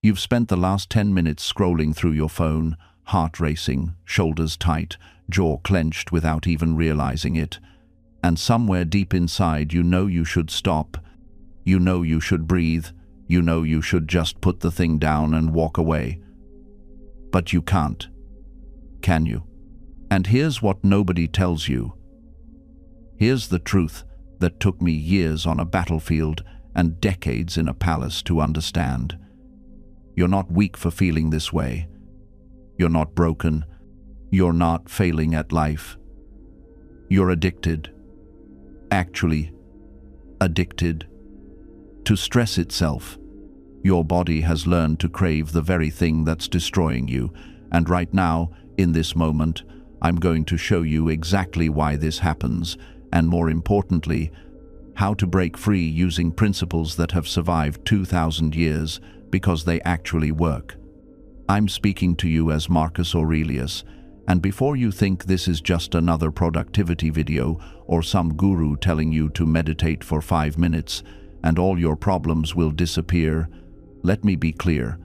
You've spent the last 10 minutes scrolling through your phone, heart racing, shoulders tight, jaw clenched without even realizing it. And somewhere deep inside you know you should stop. You know you should breathe. You know you should just put the thing down and walk away. But you can't. Can you? And here's what nobody tells you. Here's the truth that took me years on a battlefield and decades in a palace to understand. You're not weak for feeling this way. You're not broken. You're not failing at life. You're addicted. Actually, addicted to stress itself. Your body has learned to crave the very thing that's destroying you, and right now, in this moment, I'm going to show you exactly why this happens, and more importantly, how to break free using principles that have survived 2,000 years because they actually work. I'm speaking to you as Marcus Aurelius, and before you think this is just another productivity video or some guru telling you to meditate for 5 minutes and all your problems will disappear, let me be clear.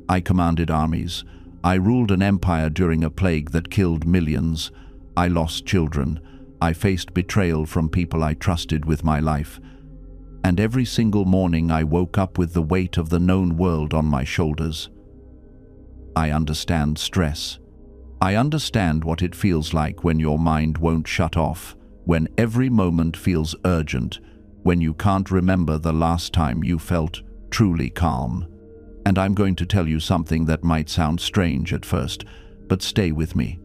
I commanded armies. I ruled an empire during a plague that killed millions. I lost children. I faced betrayal from people I trusted with my life. And every single morning I woke up with the weight of the known world on my shoulders. I understand stress. I understand what it feels like when your mind won't shut off, when every moment feels urgent, when you can't remember the last time you felt truly calm. And I'm going to tell you something that might sound strange at first, but stay with me.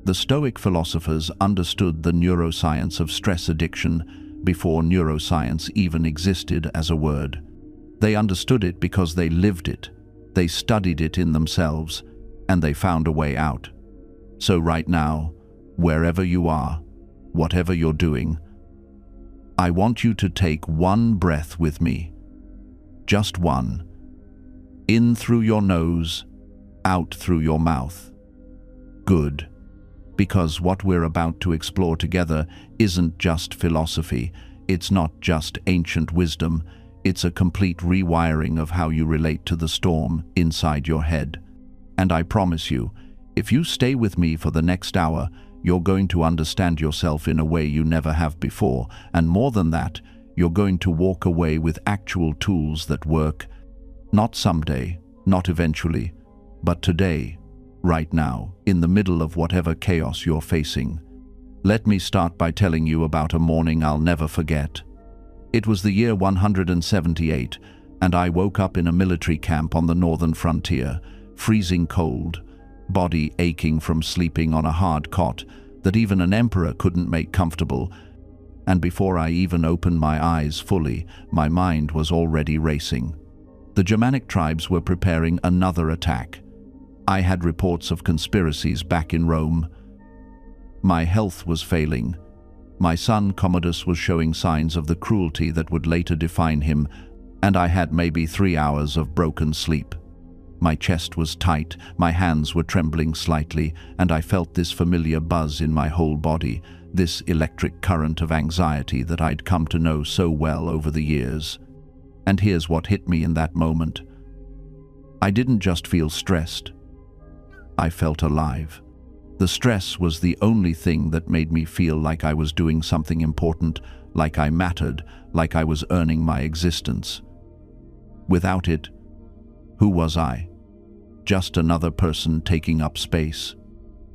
The Stoic philosophers understood the neuroscience of stress addiction before neuroscience even existed as a word. They understood it because they lived it. They studied it in themselves, and they found a way out. So right now, wherever you are, whatever you're doing, I want you to take one breath with me. Just one. In through your nose, out through your mouth. Good. Because what we're about to explore together isn't just philosophy, it's not just ancient wisdom, it's a complete rewiring of how you relate to the storm inside your head. And I promise you, if you stay with me for the next hour, you're going to understand yourself in a way you never have before, and more than that, you're going to walk away with actual tools that work, not someday, not eventually, but today, right now, in the middle of whatever chaos you're facing. Let me start by telling you about a morning I'll never forget. It was the year 178, and I woke up in a military camp on the northern frontier, freezing cold, body aching from sleeping on a hard cot that even an emperor couldn't make comfortable, and before I even opened my eyes fully, my mind was already racing. The Germanic tribes were preparing another attack. I had reports of conspiracies back in Rome. My health was failing. My son Commodus was showing signs of the cruelty that would later define him, and I had maybe 3 hours of broken sleep. My chest was tight, my hands were trembling slightly, and I felt this familiar buzz in my whole body, this electric current of anxiety that I'd come to know so well over the years. And here's what hit me in that moment. I didn't just feel stressed. I felt alive. The stress was the only thing that made me feel like I was doing something important, like I mattered, like I was earning my existence. Without it, who was I? Just another person taking up space.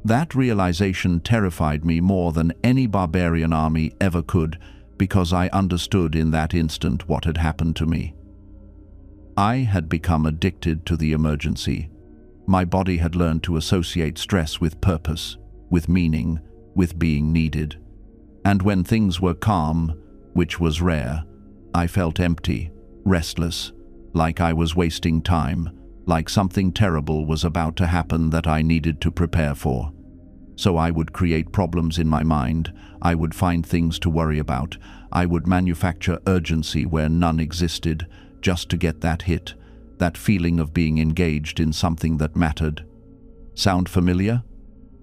That realization terrified me more than any barbarian army ever could, because I understood in that instant what had happened to me. I had become addicted to the emergency. My body had learned to associate stress with purpose, with meaning, with being needed. And when things were calm, which was rare, I felt empty, restless, like I was wasting time, like something terrible was about to happen that I needed to prepare for. So I would create problems in my mind, I would find things to worry about, I would manufacture urgency where none existed, just to get that hit, that feeling of being engaged in something that mattered. Sound familiar?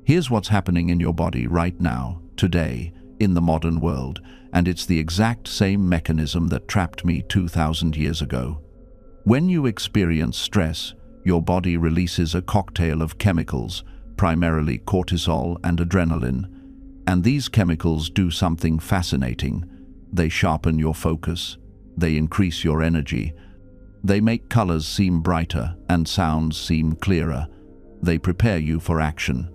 Here's what's happening in your body right now, today, in the modern world, and it's the exact same mechanism that trapped me 2,000 years ago. When you experience stress, your body releases a cocktail of chemicals, primarily cortisol and adrenaline. And these chemicals do something fascinating. They sharpen your focus. They increase your energy. They make colors seem brighter and sounds seem clearer. They prepare you for action.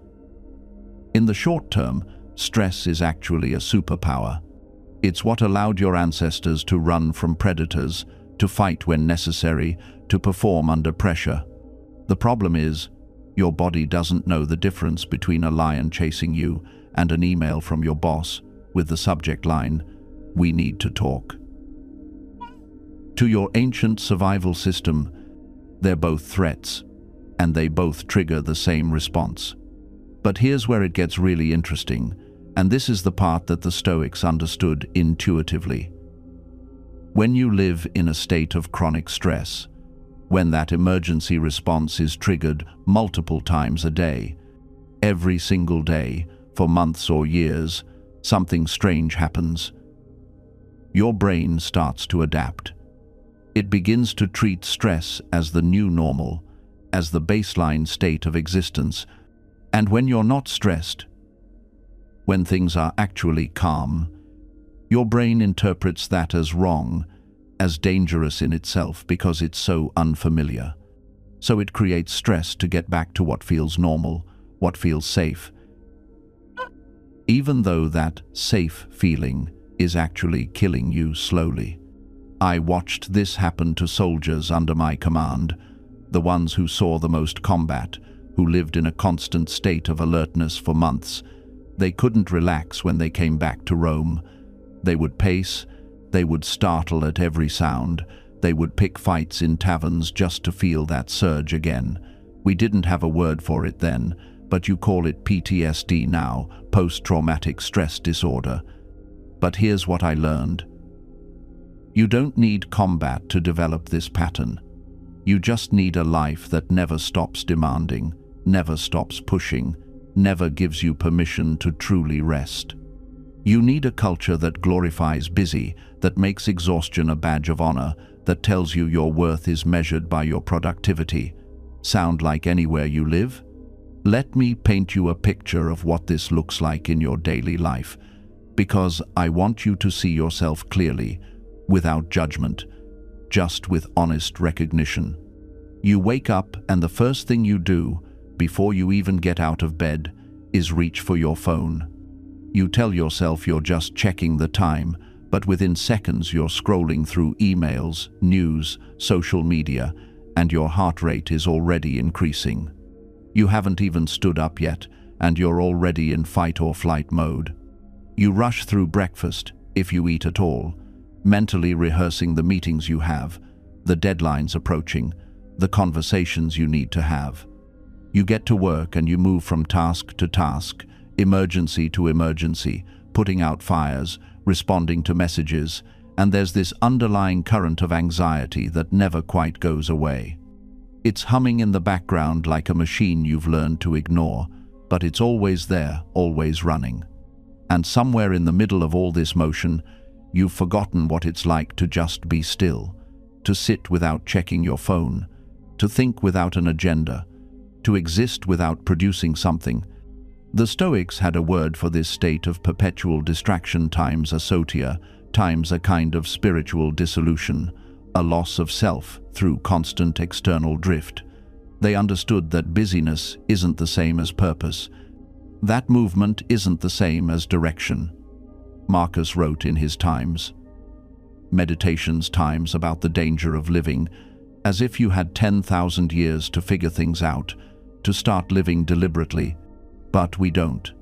In the short term, stress is actually a superpower. It's what allowed your ancestors to run from predators, to fight when necessary, to perform under pressure. The problem is, your body doesn't know the difference between a lion chasing you and an email from your boss with the subject line, "We need to talk." To your ancient survival system, they're both threats, and they both trigger the same response. But here's where it gets really interesting, and this is the part that the Stoics understood intuitively. When you live in a state of chronic stress, when that emergency response is triggered multiple times a day, every single day, for months or years, something strange happens. Your brain starts to adapt. It begins to treat stress as the new normal, as the baseline state of existence. And when you're not stressed, when things are actually calm, your brain interprets that as wrong, as dangerous in itself because it's so unfamiliar. So it creates stress to get back to what feels normal, what feels safe, even though that safe feeling is actually killing you slowly. I watched this happen to soldiers under my command, the ones who saw the most combat, who lived in a constant state of alertness for months. They couldn't relax when they came back to Rome. They would pace, they would startle at every sound, they would pick fights in taverns just to feel that surge again. We didn't have a word for it then, but you call it PTSD now, post-traumatic stress disorder. But here's what I learned. You don't need combat to develop this pattern. You just need a life that never stops demanding, never stops pushing, never gives you permission to truly rest. You need a culture that glorifies busy, that makes exhaustion a badge of honor, that tells you your worth is measured by your productivity. Sound like anywhere you live? Let me paint you a picture of what this looks like in your daily life, because I want you to see yourself clearly, without judgment, just with honest recognition. You wake up and the first thing you do, before you even get out of bed, is reach for your phone. You tell yourself you're just checking the time, but within seconds you're scrolling through emails, news, social media, and your heart rate is already increasing. You haven't even stood up yet, and you're already in fight or flight mode. You rush through breakfast, if you eat at all, mentally rehearsing the meetings you have, the deadlines approaching, the conversations you need to have. You get to work and you move from task to task, emergency to emergency, putting out fires, responding to messages, and there's this underlying current of anxiety that never quite goes away. It's humming in the background like a machine you've learned to ignore, but it's always there, always running. And somewhere in the middle of all this motion, you've forgotten what it's like to just be still, to sit without checking your phone, to think without an agenda, to exist without producing something. The Stoics had a word for this state of perpetual distraction times asotia, times a kind of spiritual dissolution, a loss of self through constant external drift. They understood that busyness isn't the same as purpose. That movement isn't the same as direction. Marcus wrote in his Times, Meditations Times, about the danger of living as if you had 10,000 years to figure things out, to start living deliberately, but we don't.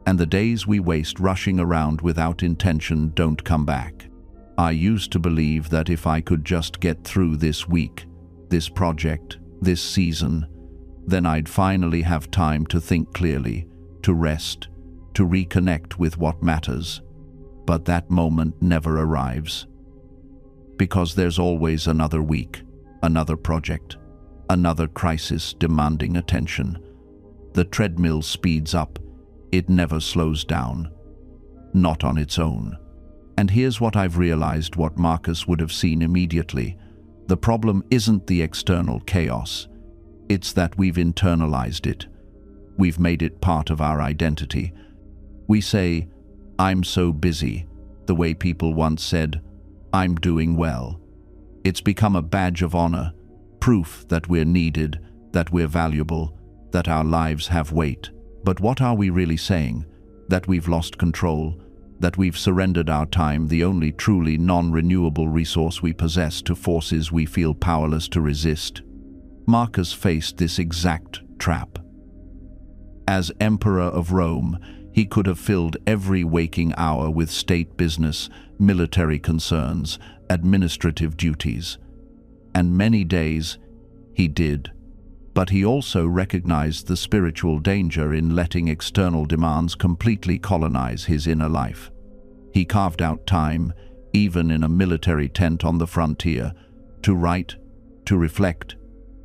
And the days we waste rushing around without intention don't come back. I used to believe that if I could just get through this week, this project, this season, then I'd finally have time to think clearly, to rest, to reconnect with what matters. But that moment never arrives. Because there's always another week, another project, another crisis demanding attention. The treadmill speeds up. It never slows down. Not on its own. And here's what I've realized, what Marcus would have seen immediately. The problem isn't the external chaos. It's that we've internalized it. We've made it part of our identity. We say, "I'm so busy," the way people once said, "I'm doing well." It's become a badge of honor, proof that we're needed, that we're valuable, that our lives have weight. But what are we really saying? That we've lost control, that we've surrendered our time, the only truly non-renewable resource we possess, to forces we feel powerless to resist. Marcus faced this exact trap. As Emperor of Rome, he could have filled every waking hour with state business, military concerns, administrative duties. And many days he did. But he also recognized the spiritual danger in letting external demands completely colonize his inner life. He carved out time, even in a military tent on the frontier, to write, to reflect,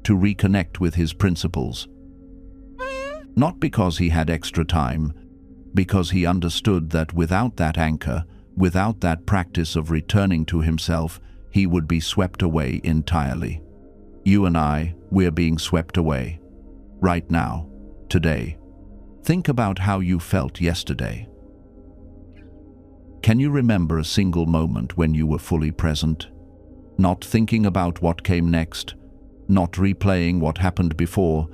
to reconnect with his principles. Not because he had extra time, because he understood that without that anchor, without that practice of returning to himself, he would be swept away entirely. You and I, we're being swept away. Right now, today. Think about how you felt yesterday. Can you remember a single moment when you were fully present? Not thinking about what came next, not replaying what happened before,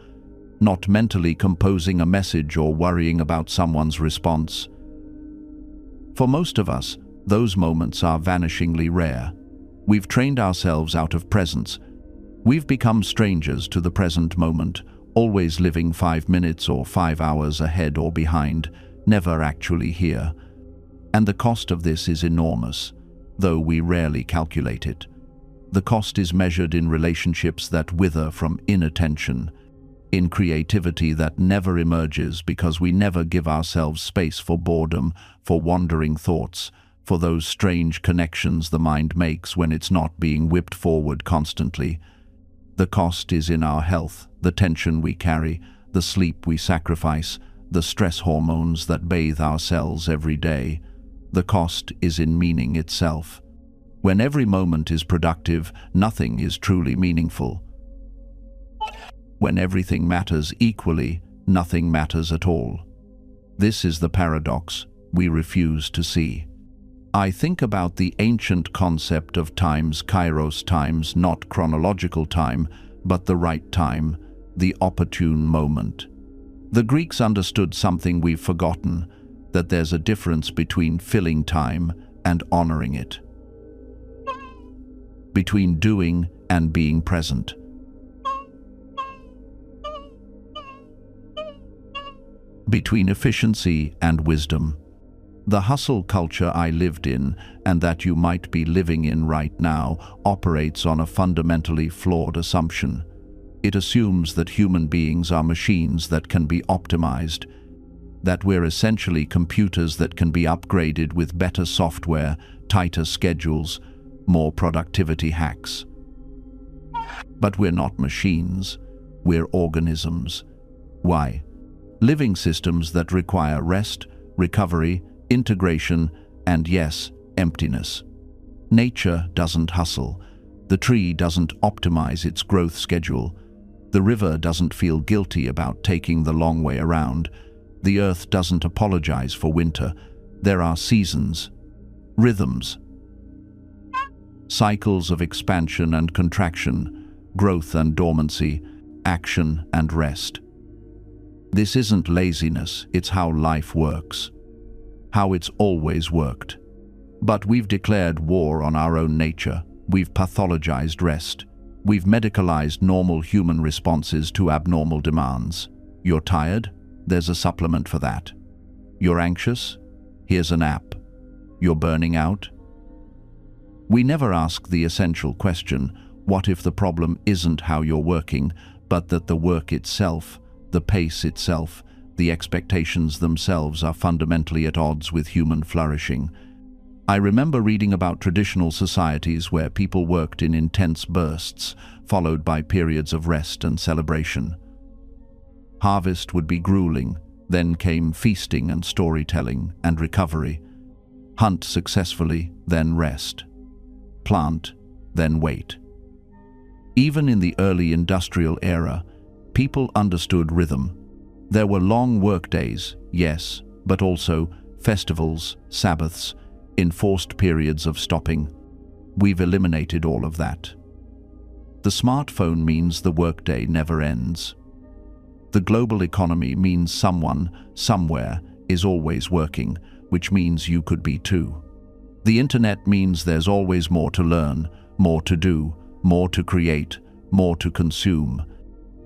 not mentally composing a message or worrying about someone's response. For most of us, those moments are vanishingly rare. We've trained ourselves out of presence. We've become strangers to the present moment, always living 5 minutes or 5 hours ahead or behind, never actually here. And the cost of this is enormous, though we rarely calculate it. The cost is measured in relationships that wither from inattention, in creativity that never emerges because we never give ourselves space for boredom, for wandering thoughts, for those strange connections the mind makes when it's not being whipped forward constantly. The cost is in our health, the tension we carry, the sleep we sacrifice, the stress hormones that bathe our cells every day. The cost is in meaning itself. When every moment is productive, nothing is truly meaningful. When everything matters equally, nothing matters at all. This is the paradox we refuse to see. I think about the ancient concept of times, kairos times, not chronological time, but the right time, the opportune moment. The Greeks understood something we've forgotten, that there's a difference between filling time and honoring it. Between doing and being present. Between efficiency and wisdom. The hustle culture I lived in, and that you might be living in right now, operates on a fundamentally flawed assumption. It assumes that human beings are machines that can be optimized, that we're essentially computers that can be upgraded with better software, tighter schedules, more productivity hacks. But we're not machines, we're organisms. Why? Living systems that require rest, recovery, integration, and yes, emptiness. Nature doesn't hustle. The tree doesn't optimize its growth schedule. The river doesn't feel guilty about taking the long way around. The earth doesn't apologize for winter. There are seasons, rhythms, cycles of expansion and contraction, growth and dormancy, action and rest. This isn't laziness, it's how life works. How it's always worked. But we've declared war on our own nature. We've pathologized rest. We've medicalized normal human responses to abnormal demands. You're tired? There's a supplement for that. You're anxious? Here's an app. You're burning out? We never ask the essential question, what if the problem isn't how you're working, but that the work itself, the pace itself, the expectations themselves are fundamentally at odds with human flourishing. I remember reading about traditional societies where people worked in intense bursts, followed by periods of rest and celebration. Harvest would be grueling, then came feasting and storytelling and recovery. Hunt successfully, then rest. Plant, then wait. Even in the early industrial era, people understood rhythm. There were long workdays, yes, but also festivals, Sabbaths, enforced periods of stopping. We've eliminated all of that. The smartphone means the workday never ends. The global economy means someone, somewhere, is always working, which means you could be too. The internet means there's always more to learn, more to do, more to create, more to consume.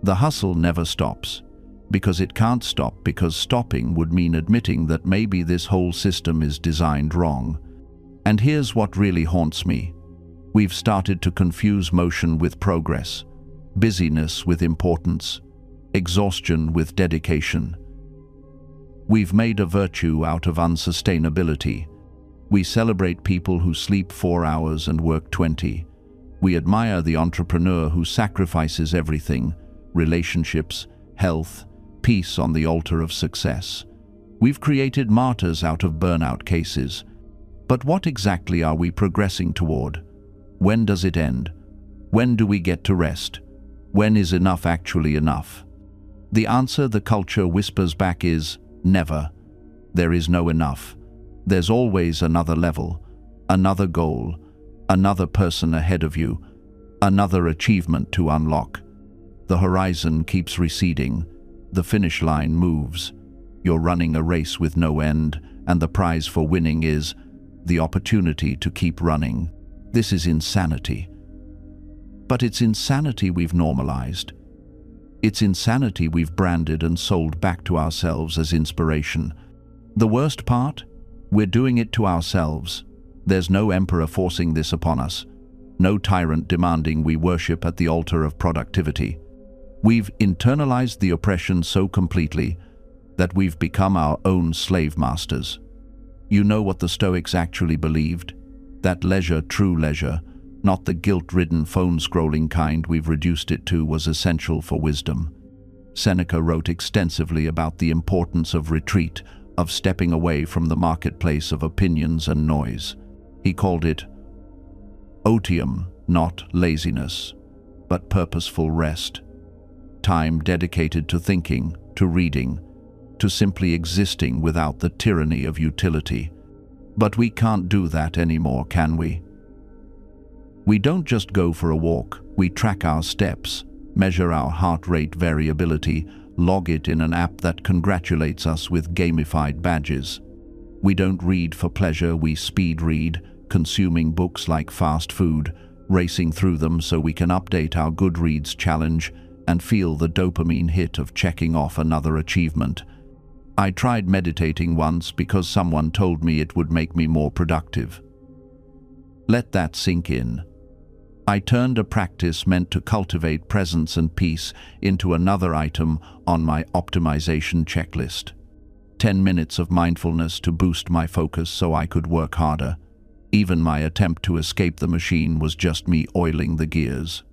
The hustle never stops, because it can't stop, because stopping would mean admitting that maybe this whole system is designed wrong. And here's what really haunts me. We've started to confuse motion with progress, busyness with importance, exhaustion with dedication. We've made a virtue out of unsustainability. We celebrate people who sleep 4 hours and work 20. We admire the entrepreneur who sacrifices everything, relationships, health, peace on the altar of success. We've created martyrs out of burnout cases. But what exactly are we progressing toward? When does it end? When do we get to rest? When is enough actually enough? The answer the culture whispers back is never. There is no enough. There's always another level, another goal, another person ahead of you, another achievement to unlock. The horizon keeps receding. The finish line moves. You're running a race with no end, and the prize for winning is the opportunity to keep running. This is insanity. But it's insanity we've normalized. It's insanity we've branded and sold back to ourselves as inspiration. The worst part? We're doing it to ourselves. There's no emperor forcing this upon us. No tyrant demanding we worship at the altar of productivity. We've internalized the oppression so completely that we've become our own slave masters. You know what the Stoics actually believed? That leisure, true leisure, not the guilt-ridden phone-scrolling kind we've reduced it to, was essential for wisdom. Seneca wrote extensively about the importance of retreat, of stepping away from the marketplace of opinions and noise. He called it otium, not laziness, but purposeful rest. Time dedicated to thinking, to reading, to simply existing without the tyranny of utility. But we can't do that anymore, can we? We don't just go for a walk, we track our steps, measure our heart rate variability, log it in an app that congratulates us with gamified badges. We don't read for pleasure, we speed read, consuming books like fast food, racing through them so we can update our Goodreads challenge and feel the dopamine hit of checking off another achievement. I tried meditating once because someone told me it would make me more productive. Let that sink in. I turned a practice meant to cultivate presence and peace into another item on my optimization checklist. 10 minutes of mindfulness to boost my focus so I could work harder. Even my attempt to escape the machine was just me oiling the gears.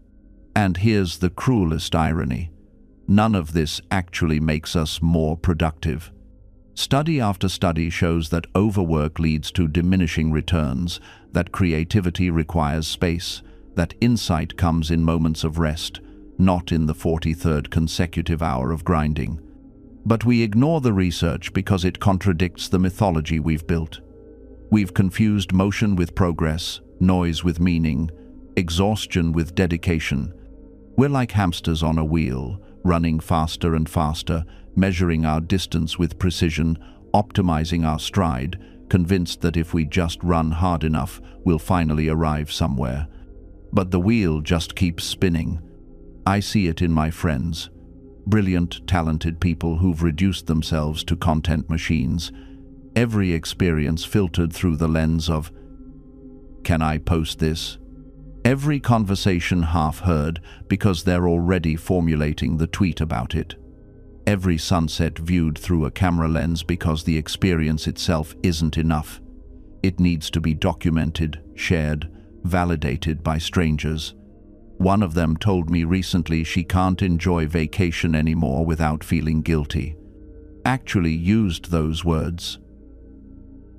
And here's the cruelest irony. None of this actually makes us more productive. Study after study shows that overwork leads to diminishing returns, that creativity requires space, that insight comes in moments of rest, not in the 43rd consecutive hour of grinding. But we ignore the research because it contradicts the mythology we've built. We've confused motion with progress, noise with meaning, exhaustion with dedication. We're like hamsters on a wheel, running faster and faster, measuring our distance with precision, optimizing our stride, convinced that if we just run hard enough, we'll finally arrive somewhere. But the wheel just keeps spinning. I see it in my friends. Brilliant, talented people who've reduced themselves to content machines. Every experience filtered through the lens of, can I post this? Every conversation half heard because they're already formulating the tweet about it. Every sunset viewed through a camera lens because the experience itself isn't enough. It needs to be documented, shared, validated by strangers. One of them told me recently she can't enjoy vacation anymore without feeling guilty. Actually used those words.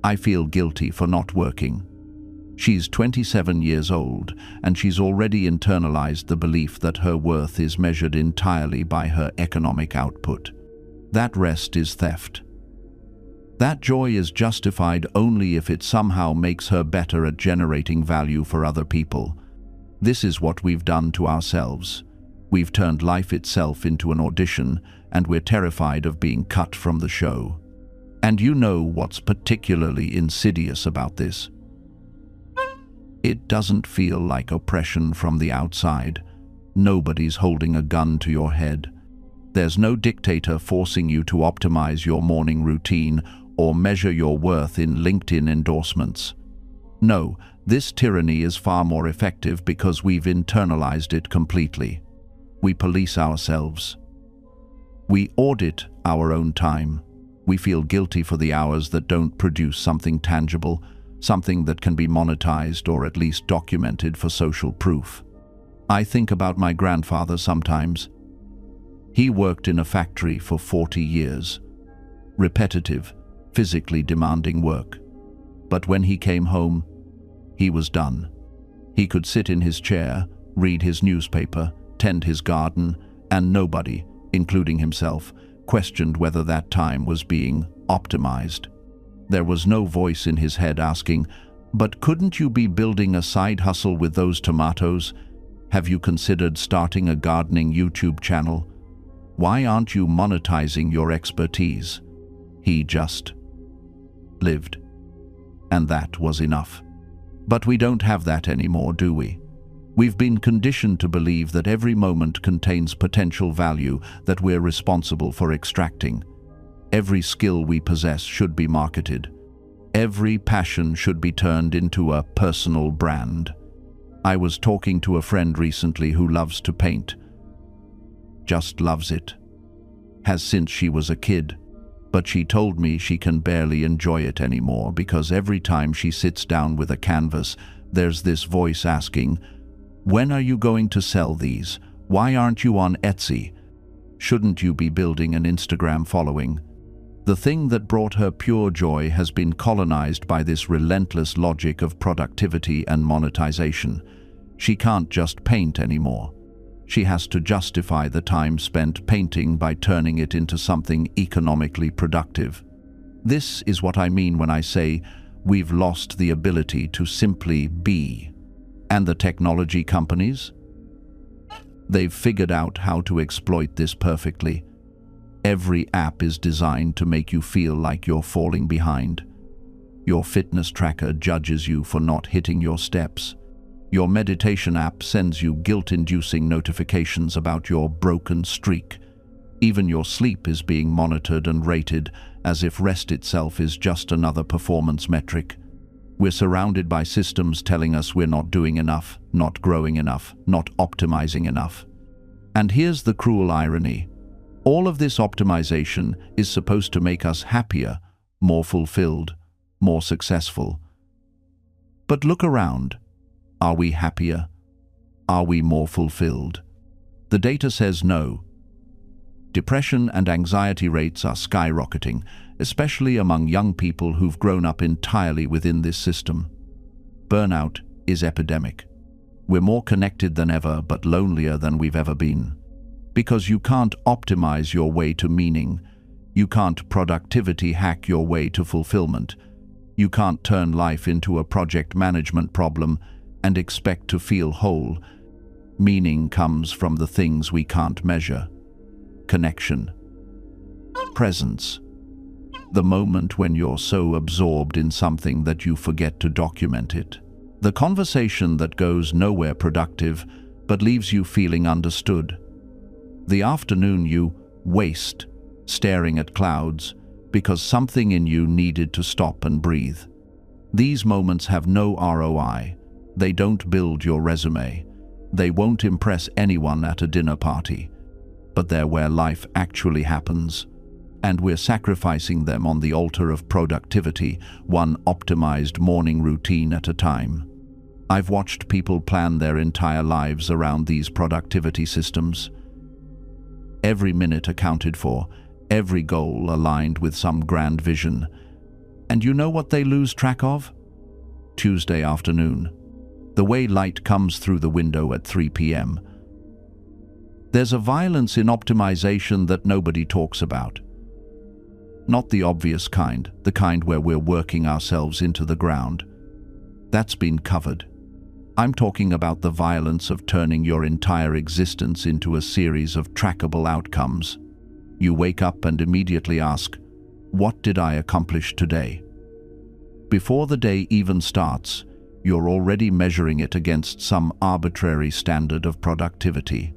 I feel guilty for not working. She's 27 years old, and she's already internalized the belief that her worth is measured entirely by her economic output. That rest is theft. That joy is justified only if it somehow makes her better at generating value for other people. This is what we've done to ourselves. We've turned life itself into an audition, and we're terrified of being cut from the show. And you know what's particularly insidious about this? It doesn't feel like oppression from the outside. Nobody's holding a gun to your head. There's no dictator forcing you to optimize your morning routine or measure your worth in LinkedIn endorsements. No, this tyranny is far more effective because we've internalized it completely. We police ourselves. We audit our own time. We feel guilty for the hours that don't produce something tangible, something that can be monetized or at least documented for social proof. I think about my grandfather sometimes. He worked in a factory for 40 years. Repetitive, physically demanding work. But when he came home, he was done. He could sit in his chair, read his newspaper, tend his garden, and nobody, including himself, questioned whether that time was being optimized. There was no voice in his head asking, "But couldn't you be building a side hustle with those tomatoes? Have you considered starting a gardening YouTube channel? Why aren't you monetizing your expertise?" He just lived. And that was enough. But we don't have that anymore, do we? We've been conditioned to believe that every moment contains potential value that we're responsible for extracting. Every skill we possess should be marketed. Every passion should be turned into a personal brand. I was talking to a friend recently who loves to paint. Just loves it. Has since she was a kid. But she told me she can barely enjoy it anymore because every time she sits down with a canvas, there's this voice asking, "When are you going to sell these? Why aren't you on Etsy? Shouldn't you be building an Instagram following?" The thing that brought her pure joy has been colonized by this relentless logic of productivity and monetization. She can't just paint anymore. She has to justify the time spent painting by turning it into something economically productive. This is what I mean when I say we've lost the ability to simply be. And the technology companies? They've figured out how to exploit this perfectly. Every app is designed to make you feel like you're falling behind. Your fitness tracker judges you for not hitting your steps. Your meditation app sends you guilt-inducing notifications about your broken streak. Even your sleep is being monitored and rated as if rest itself is just another performance metric. We're surrounded by systems telling us we're not doing enough, not growing enough, not optimizing enough. And here's the cruel irony. All of this optimization is supposed to make us happier, more fulfilled, more successful. But look around. Are we happier? Are we more fulfilled? The data says no. Depression and anxiety rates are skyrocketing, especially among young people who've grown up entirely within this system. Burnout is epidemic. We're more connected than ever, but lonelier than we've ever been. Because you can't optimize your way to meaning. You can't productivity hack your way to fulfillment. You can't turn life into a project management problem and expect to feel whole. Meaning comes from the things we can't measure. Connection. Presence. The moment when you're so absorbed in something that you forget to document it. The conversation that goes nowhere productive but leaves you feeling understood. The afternoon you waste staring at clouds because something in you needed to stop and breathe. These moments have no ROI. They don't build your resume. They won't impress anyone at a dinner party. But they're where life actually happens. And we're sacrificing them on the altar of productivity, one optimized morning routine at a time. I've watched people plan their entire lives around these productivity systems. Every minute accounted for, every goal aligned with some grand vision. And you know what they lose track of? Tuesday afternoon. The way light comes through the window at 3 p.m. There's a violence in optimization that nobody talks about. Not the obvious kind, the kind where we're working ourselves into the ground. That's been covered. I'm talking about the violence of turning your entire existence into a series of trackable outcomes. You wake up and immediately ask, "What did I accomplish today?" Before the day even starts, you're already measuring it against some arbitrary standard of productivity.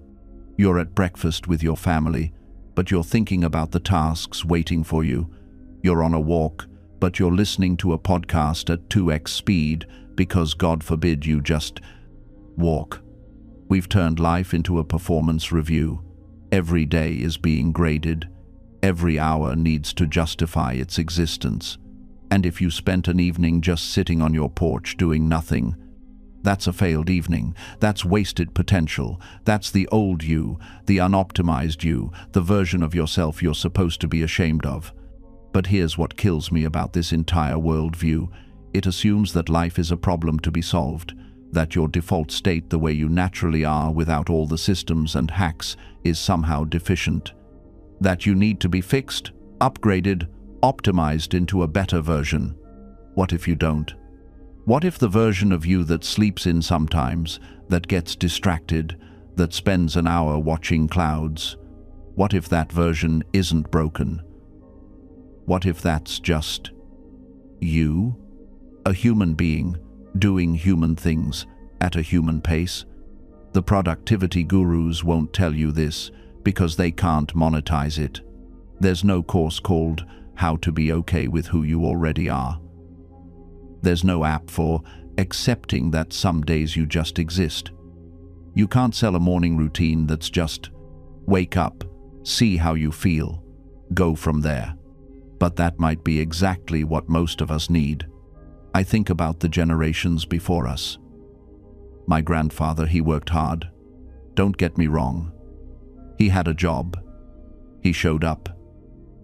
You're at breakfast with your family, but you're thinking about the tasks waiting for you. You're on a walk, but you're listening to a podcast at 2x speed because God forbid you just walk. We've turned life into a performance review. Every day is being graded. Every hour needs to justify its existence. And if you spent an evening just sitting on your porch doing nothing, that's a failed evening. That's wasted potential. That's the old you, the unoptimized you, the version of yourself you're supposed to be ashamed of. But here's what kills me about this entire worldview. It assumes that life is a problem to be solved, that your default state, the way you naturally are without all the systems and hacks, is somehow deficient. That you need to be fixed, upgraded, optimized into a better version. What if you don't? What if the version of you that sleeps in sometimes, that gets distracted, that spends an hour watching clouds? What if that version isn't broken? What if that's just you? A human being, doing human things, at a human pace? The productivity gurus won't tell you this because they can't monetize it. There's no course called How to Be Okay with Who You Already Are. There's no app for accepting that some days you just exist. You can't sell a morning routine that's just wake up, see how you feel, go from there. But that might be exactly what most of us need. I think about the generations before us. My grandfather, he worked hard. Don't get me wrong. He had a job. He showed up.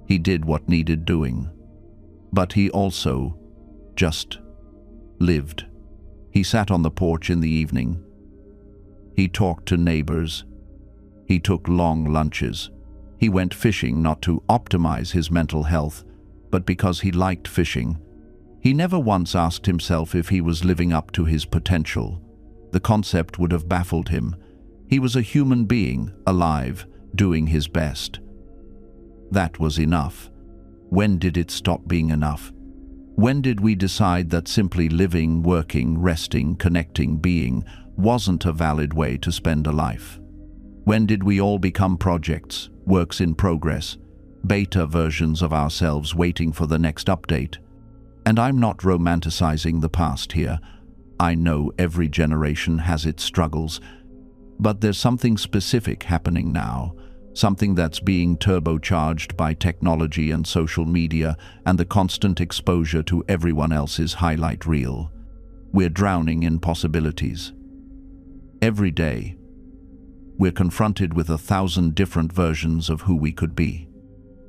He did what needed doing. But he also just lived. He sat on the porch in the evening. He talked to neighbors. He took long lunches. He went fishing not to optimize his mental health, but because he liked fishing. He never once asked himself if he was living up to his potential. The concept would have baffled him. He was a human being, alive, doing his best. That was enough. When did it stop being enough? When did we decide that simply living, working, resting, connecting, being wasn't a valid way to spend a life? When did we all become projects, works in progress, beta versions of ourselves waiting for the next update? And I'm not romanticizing the past here. I know every generation has its struggles, but there's something specific happening now, something that's being turbocharged by technology and social media and the constant exposure to everyone else's highlight reel. We're drowning in possibilities. Every day, we're confronted with 1,000 different versions of who we could be.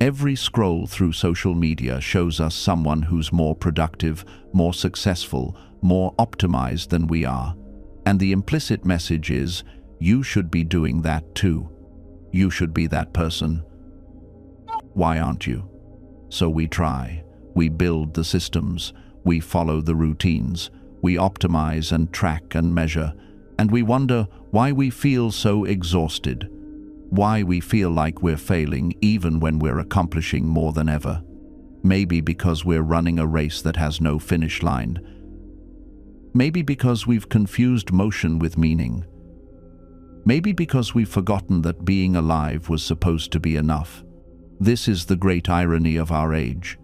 Every scroll through social media shows us someone who's more productive, more successful, more optimized than we are. And the implicit message is, you should be doing that too. You should be that person. Why aren't you? So we try. We build the systems. We follow the routines. We optimize and track and measure. And we wonder why we feel so exhausted. Why we feel like we're failing even when we're accomplishing more than ever. Maybe because we're running a race that has no finish line. Maybe because we've confused motion with meaning. Maybe because we've forgotten that being alive was supposed to be enough. This is the great irony of our age.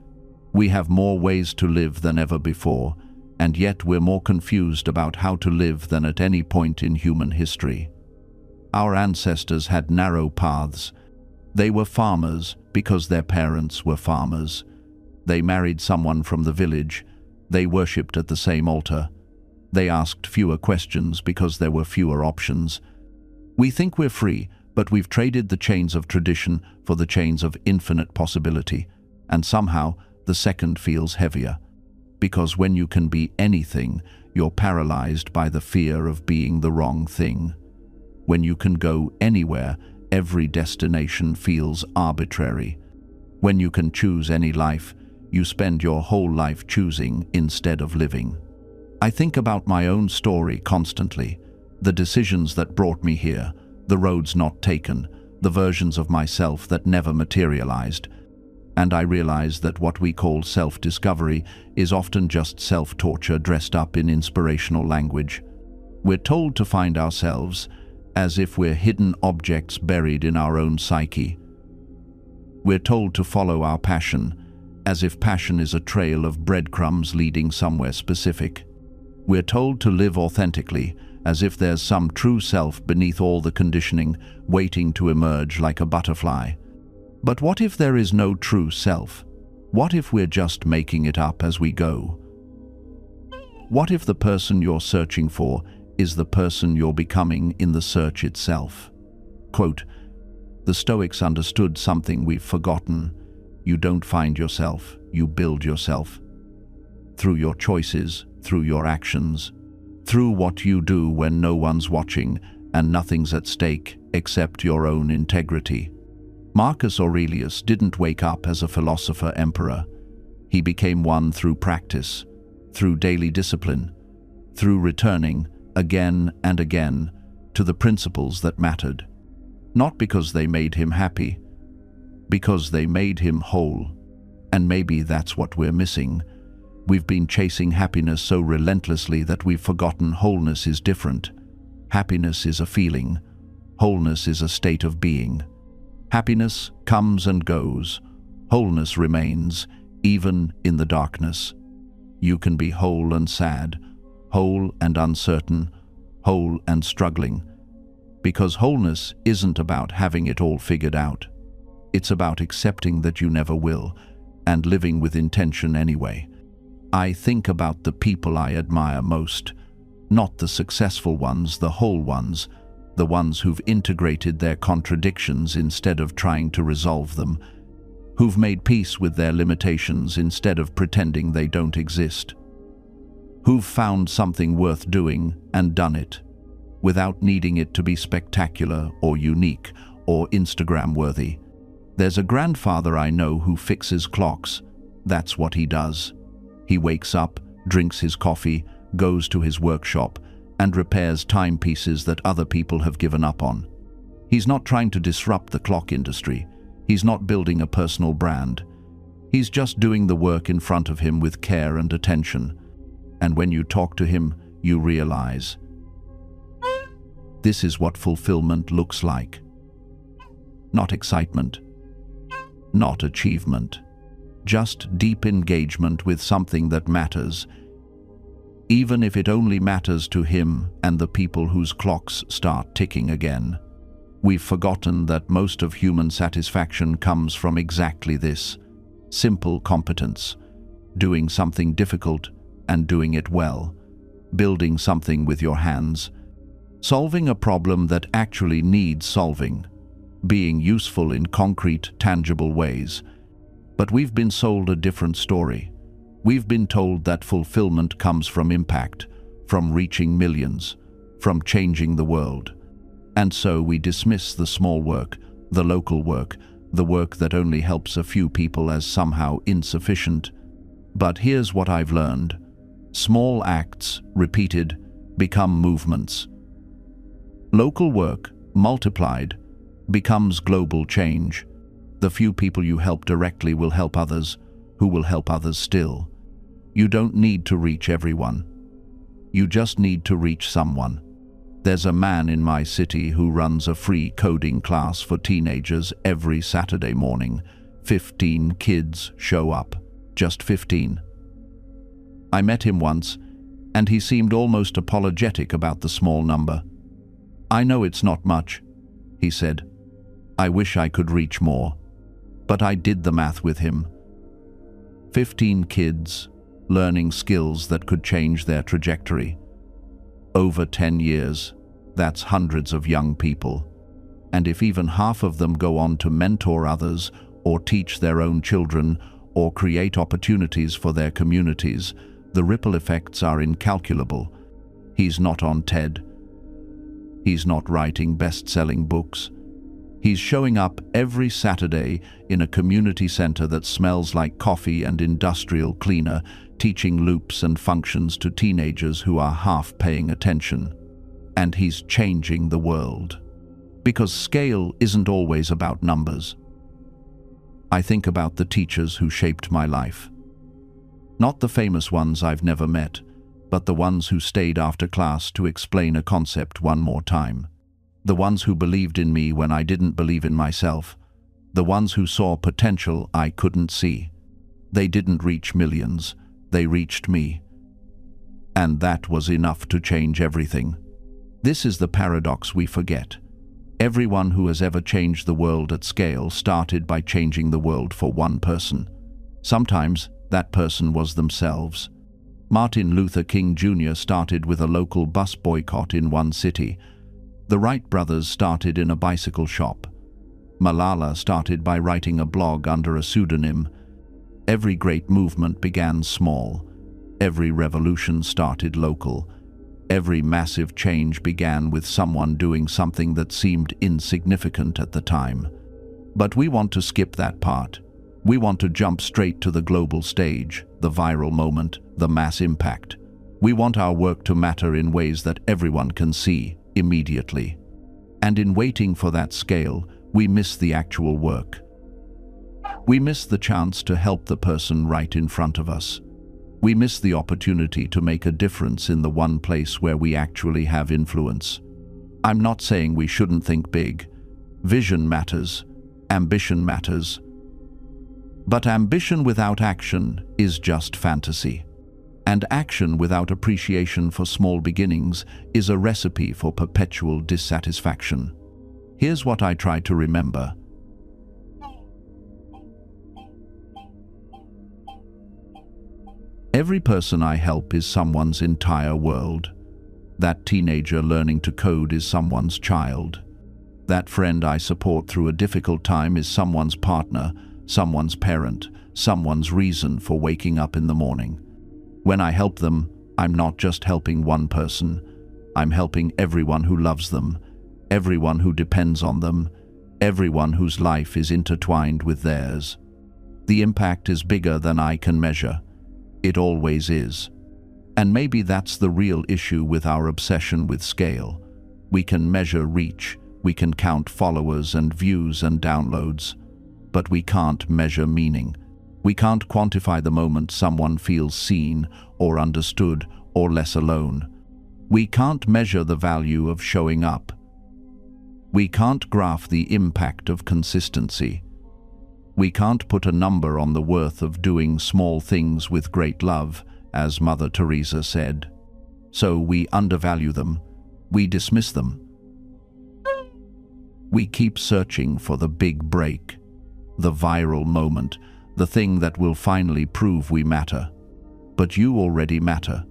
We have more ways to live than ever before, and yet we're more confused about how to live than at any point in human history. Our ancestors had narrow paths. They were farmers because their parents were farmers. They married someone from the village. They worshipped at the same altar. They asked fewer questions because there were fewer options. We think we're free, but we've traded the chains of tradition for the chains of infinite possibility, and somehow the second feels heavier. Because when you can be anything, you're paralyzed by the fear of being the wrong thing. When you can go anywhere, every destination feels arbitrary. When you can choose any life, you spend your whole life choosing instead of living. I think about my own story constantly, the decisions that brought me here, the roads not taken, the versions of myself that never materialized, and I realize that what we call self-discovery is often just self-torture dressed up in inspirational language. We're told to find ourselves as if we're hidden objects buried in our own psyche. We're told to follow our passion, as if passion is a trail of breadcrumbs leading somewhere specific. We're told to live authentically, as if there's some true self beneath all the conditioning, waiting to emerge like a butterfly. But what if there is no true self? What if we're just making it up as we go? What if the person you're searching for is the person you're becoming in the search itself? Quote, "The Stoics understood something we've forgotten. You don't find yourself, you build yourself. Through your choices, through your actions, through what you do when no one's watching and nothing's at stake except your own integrity." Marcus Aurelius didn't wake up as a philosopher emperor. He became one through practice, through daily discipline, through returning again and again to the principles that mattered. Not because they made him happy, because they made him whole. And maybe that's what we're missing. We've been chasing happiness so relentlessly that we've forgotten wholeness is different. Happiness is a feeling. Wholeness is a state of being. Happiness comes and goes. Wholeness remains, even in the darkness. You can be whole and sad, whole and uncertain, whole and struggling. Because wholeness isn't about having it all figured out. It's about accepting that you never will, and living with intention anyway. I think about the people I admire most, not the successful ones, the whole ones, the ones who've integrated their contradictions instead of trying to resolve them, who've made peace with their limitations instead of pretending they don't exist, who've found something worth doing and done it, without needing it to be spectacular or unique or Instagram-worthy. There's a grandfather I know who fixes clocks. That's what he does. He wakes up, drinks his coffee, goes to his workshop, and repairs timepieces that other people have given up on. He's not trying to disrupt the clock industry. He's not building a personal brand. He's just doing the work in front of him with care and attention. And when you talk to him, you realize this is what fulfillment looks like. Not excitement, not achievement, just deep engagement with something that matters, even if it only matters to him and the people whose clocks start ticking again. We've forgotten that most of human satisfaction comes from exactly this: simple competence, doing something difficult and doing it well, building something with your hands, solving a problem that actually needs solving, being useful in concrete, tangible ways. But we've been sold a different story. We've been told that fulfillment comes from impact, from reaching millions, from changing the world. And so we dismiss the small work, the local work, the work that only helps a few people as somehow insufficient. But here's what I've learned. Small acts, repeated, become movements. Local work, multiplied, becomes global change. The few people you help directly will help others, who will help others still. You don't need to reach everyone. You just need to reach someone. There's a man in my city who runs a free coding class for teenagers every Saturday morning. 15 kids show up. Just 15. I met him once, and he seemed almost apologetic about the small number. "I know it's not much," he said. "I wish I could reach more." But I did the math with him. 15 kids, learning skills that could change their trajectory. Over 10 years, that's hundreds of young people. And if even half of them go on to mentor others, or teach their own children, or create opportunities for their communities, the ripple effects are incalculable. He's not on TED. He's not writing best-selling books. He's showing up every Saturday in a community center that smells like coffee and industrial cleaner, teaching loops and functions to teenagers who are half paying attention. And he's changing the world. Because scale isn't always about numbers. I think about the teachers who shaped my life. Not the famous ones I've never met, but the ones who stayed after class to explain a concept one more time. The ones who believed in me when I didn't believe in myself. The ones who saw potential I couldn't see. They didn't reach millions, they reached me. And that was enough to change everything. This is the paradox we forget. Everyone who has ever changed the world at scale started by changing the world for one person. Sometimes that person was themselves. Martin Luther King Jr. started with a local bus boycott in one city. The Wright brothers started in a bicycle shop. Malala started by writing a blog under a pseudonym. Every great movement began small. Every revolution started local. Every massive change began with someone doing something that seemed insignificant at the time. But we want to skip that part. We want to jump straight to the global stage, the viral moment, the mass impact. We want our work to matter in ways that everyone can see immediately. And in waiting for that scale, we miss the actual work. We miss the chance to help the person right in front of us. We miss the opportunity to make a difference in the one place where we actually have influence. I'm not saying we shouldn't think big. Vision matters. Ambition matters. But ambition without action is just fantasy. And action without appreciation for small beginnings is a recipe for perpetual dissatisfaction. Here's what I try to remember. Every person I help is someone's entire world. That teenager learning to code is someone's child. That friend I support through a difficult time is someone's partner, someone's parent, someone's reason for waking up in the morning. When I help them, I'm not just helping one person. I'm helping everyone who loves them, everyone who depends on them, everyone whose life is intertwined with theirs. The impact is bigger than I can measure. It always is. And maybe that's the real issue with our obsession with scale. We can measure reach, we can count followers and views and downloads, but we can't measure meaning. We can't quantify the moment someone feels seen or understood or less alone. We can't measure the value of showing up. We can't graph the impact of consistency. We can't put a number on the worth of doing small things with great love, as Mother Teresa said. So we undervalue them. We dismiss them. We keep searching for the big break, the viral moment, the thing that will finally prove we matter. But you already matter.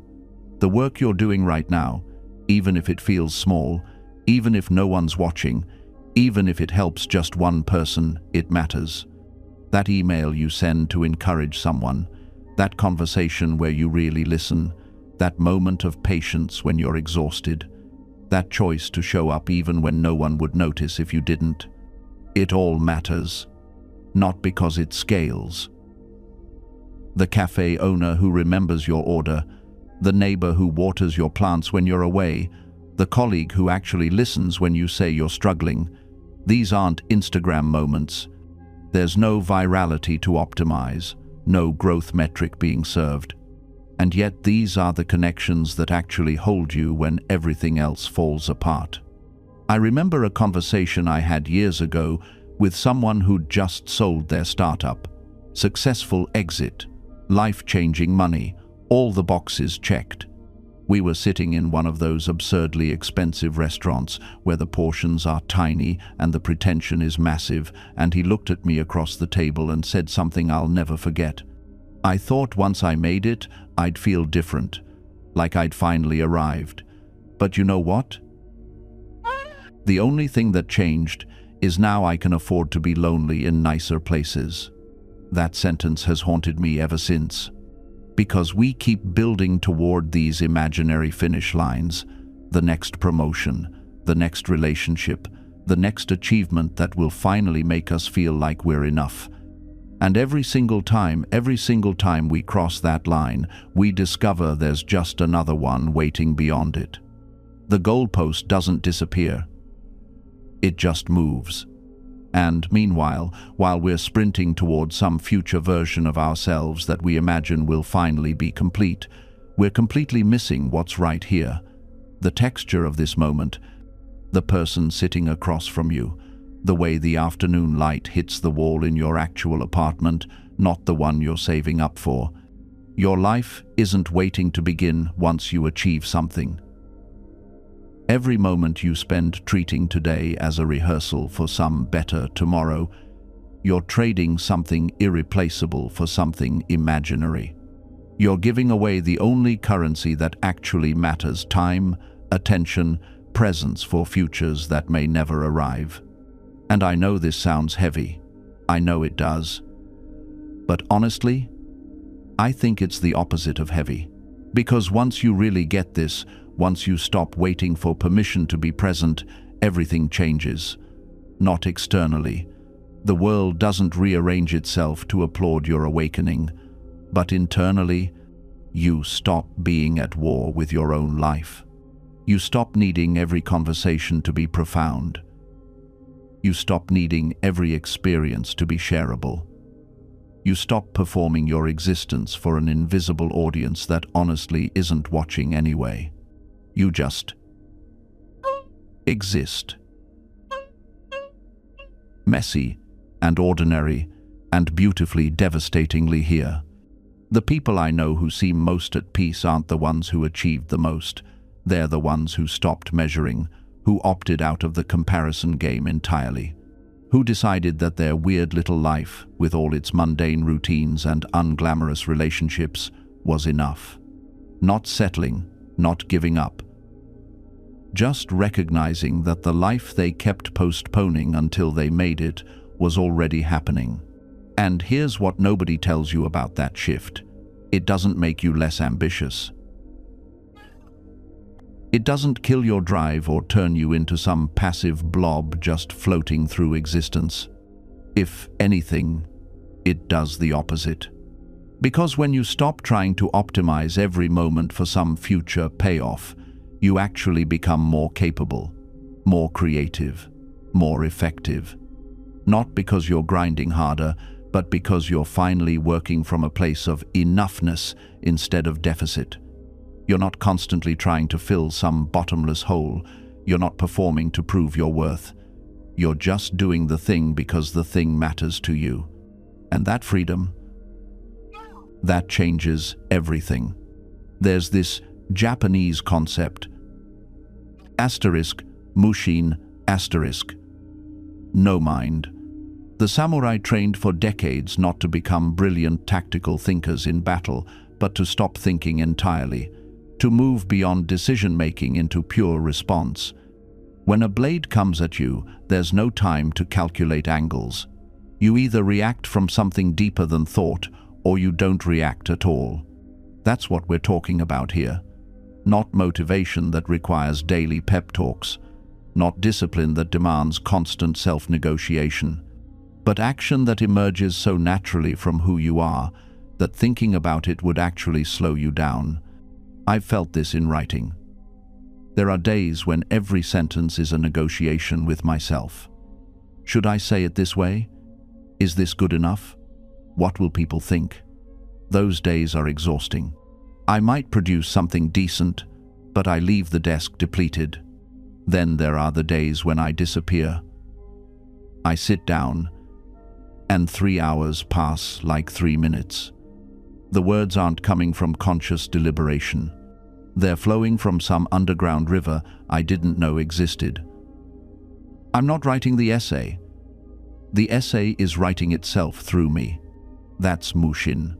The work you're doing right now, even if it feels small, even if no one's watching, even if it helps just one person, it matters. That email you send to encourage someone, that conversation where you really listen, that moment of patience when you're exhausted, that choice to show up even when no one would notice if you didn't. It all matters, not because it scales. The cafe owner who remembers your order, the neighbor who waters your plants when you're away, the colleague who actually listens when you say you're struggling. These aren't Instagram moments. There's no virality to optimize, no growth metric being served. And yet these are the connections that actually hold you when everything else falls apart. I remember a conversation I had years ago with someone who'd just sold their startup. Successful exit, life-changing money, all the boxes checked. We were sitting in one of those absurdly expensive restaurants where the portions are tiny and the pretension is massive, and he looked at me across the table and said something I'll never forget. I thought once I made it, I'd feel different, like I'd finally arrived. But you know what? The only thing that changed is now I can afford to be lonely in nicer places. That sentence has haunted me ever since. Because we keep building toward these imaginary finish lines, the next promotion, the next relationship, the next achievement that will finally make us feel like we're enough. And every single time we cross that line, we discover there's just another one waiting beyond it. The goalpost doesn't disappear. It just moves. And meanwhile, while we're sprinting towards some future version of ourselves that we imagine will finally be complete, we're completely missing what's right here. The texture of this moment, the person sitting across from you, the way the afternoon light hits the wall in your actual apartment, not the one you're saving up for. Your life isn't waiting to begin once you achieve something. Every moment you spend treating today as a rehearsal for some better tomorrow, you're trading something irreplaceable for something imaginary. You're giving away the only currency that actually matters: time, attention, presence for futures that may never arrive. And I know this sounds heavy. I know it does. But honestly, I think it's the opposite of heavy. Because once you really get this, once you stop waiting for permission to be present, everything changes. Not externally. The world doesn't rearrange itself to applaud your awakening. But internally, you stop being at war with your own life. You stop needing every conversation to be profound. You stop needing every experience to be shareable. You stop performing your existence for an invisible audience that honestly isn't watching anyway. You just exist. Messy and ordinary and beautifully, devastatingly here. The people I know who seem most at peace aren't the ones who achieved the most. They're the ones who stopped measuring, who opted out of the comparison game entirely, who decided that their weird little life, with all its mundane routines and unglamorous relationships, was enough. Not settling, not giving up. Just recognizing that the life they kept postponing until they made it was already happening. And here's what nobody tells you about that shift. It doesn't make you less ambitious. It doesn't kill your drive or turn you into some passive blob just floating through existence. If anything, it does the opposite. Because when you stop trying to optimize every moment for some future payoff, you actually become more capable, more creative, more effective. Not because you're grinding harder, but because you're finally working from a place of enoughness instead of deficit. You're not constantly trying to fill some bottomless hole. You're not performing to prove your worth. You're just doing the thing because the thing matters to you. And that freedom, that changes everything. There's this Japanese concept, mushin, no mind. The samurai trained for decades not to become brilliant tactical thinkers in battle, but to stop thinking entirely, to move beyond decision-making into pure response. When a blade comes at you, there's no time to calculate angles. You either react from something deeper than thought, or you don't react at all. That's what we're talking about here. Not motivation that requires daily pep talks, not discipline that demands constant self-negotiation, but action that emerges so naturally from who you are that thinking about it would actually slow you down. I've felt this in writing. There are days when every sentence is a negotiation with myself. Should I say it this way? Is this good enough? What will people think? Those days are exhausting. I might produce something decent, but I leave the desk depleted. Then there are the days when I disappear. I sit down, and 3 hours pass like 3 minutes. The words aren't coming from conscious deliberation. They're flowing from some underground river I didn't know existed. I'm not writing the essay. The essay is writing itself through me. That's mushin.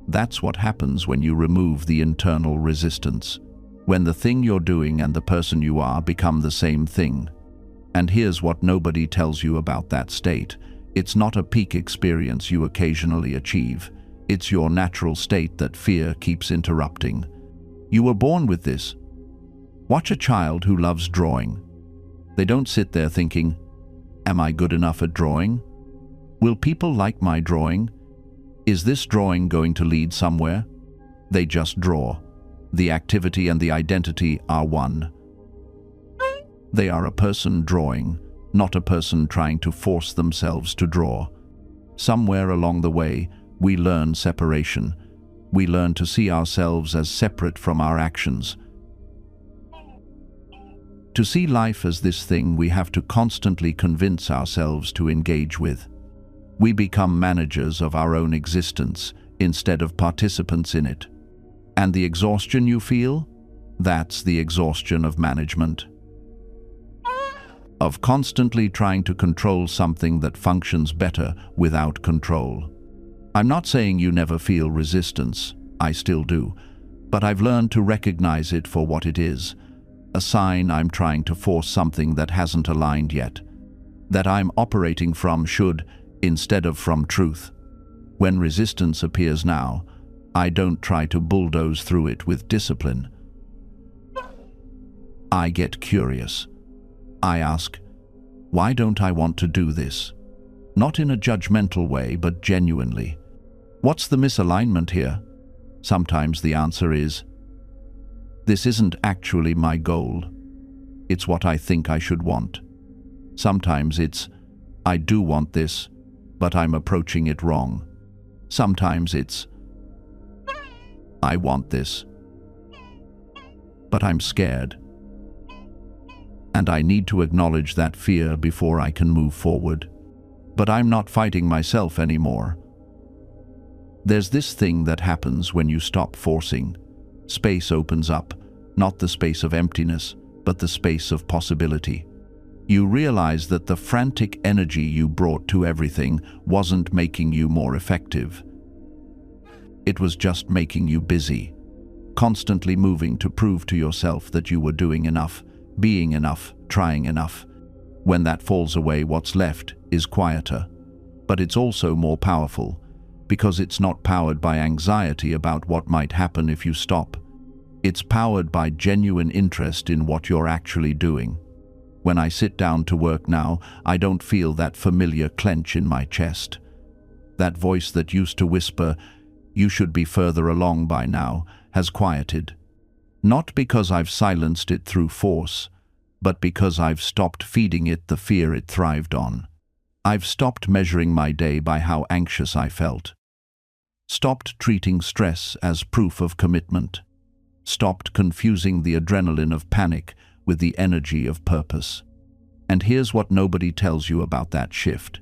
That's what happens when you remove the internal resistance, when the thing you're doing and the person you are become the same thing. And here's what nobody tells you about that state. It's not a peak experience you occasionally achieve. It's your natural state that fear keeps interrupting. You were born with this. Watch a child who loves drawing. They don't sit there thinking, "Am I good enough at drawing? Will people like my drawing? Is this drawing going to lead somewhere?" They just draw. The activity and the identity are one. They are a person drawing, not a person trying to force themselves to draw. Somewhere along the way, we learn separation. We learn to see ourselves as separate from our actions. To see life as this thing we have to constantly convince ourselves to engage with. We become managers of our own existence instead of participants in it. And the exhaustion you feel? That's the exhaustion of management. Of constantly trying to control something that functions better without control. I'm not saying you never feel resistance. I still do. But I've learned to recognize it for what it is. A sign I'm trying to force something that hasn't aligned yet. That I'm operating from should instead of from truth. When resistance appears now, I don't try to bulldoze through it with discipline. I get curious. I ask, why don't I want to do this? Not in a judgmental way, but genuinely. What's the misalignment here? Sometimes the answer is, this isn't actually my goal. It's what I think I should want. Sometimes it's, I do want this, but I'm approaching it wrong. Sometimes it's, I want this, but I'm scared. And I need to acknowledge that fear before I can move forward. But I'm not fighting myself anymore. There's this thing that happens when you stop forcing. Space opens up, not the space of emptiness, but the space of possibility. You realize that the frantic energy you brought to everything wasn't making you more effective. It was just making you busy, constantly moving to prove to yourself that you were doing enough, being enough, trying enough. When that falls away, what's left is quieter. But it's also more powerful, because it's not powered by anxiety about what might happen if you stop. It's powered by genuine interest in what you're actually doing. When I sit down to work now, I don't feel that familiar clench in my chest. That voice that used to whisper, "You should be further along by now," has quieted. Not because I've silenced it through force, but because I've stopped feeding it the fear it thrived on. I've stopped measuring my day by how anxious I felt. Stopped treating stress as proof of commitment. Stopped confusing the adrenaline of panic with the energy of purpose. And here's what nobody tells you about that shift.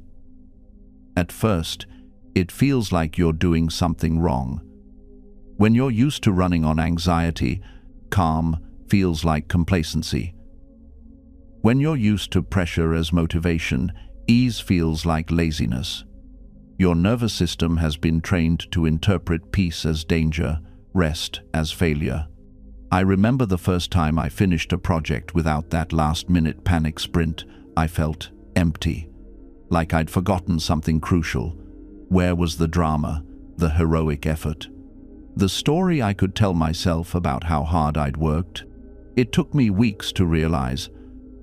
At first, it feels like you're doing something wrong. When you're used to running on anxiety, calm feels like complacency. When you're used to pressure as motivation, ease feels like laziness. Your nervous system has been trained to interpret peace as danger, rest as failure. I remember the first time I finished a project without that last-minute panic sprint. I felt empty, like I'd forgotten something crucial. Where was the drama, the heroic effort? The story I could tell myself about how hard I'd worked? It took me weeks to realize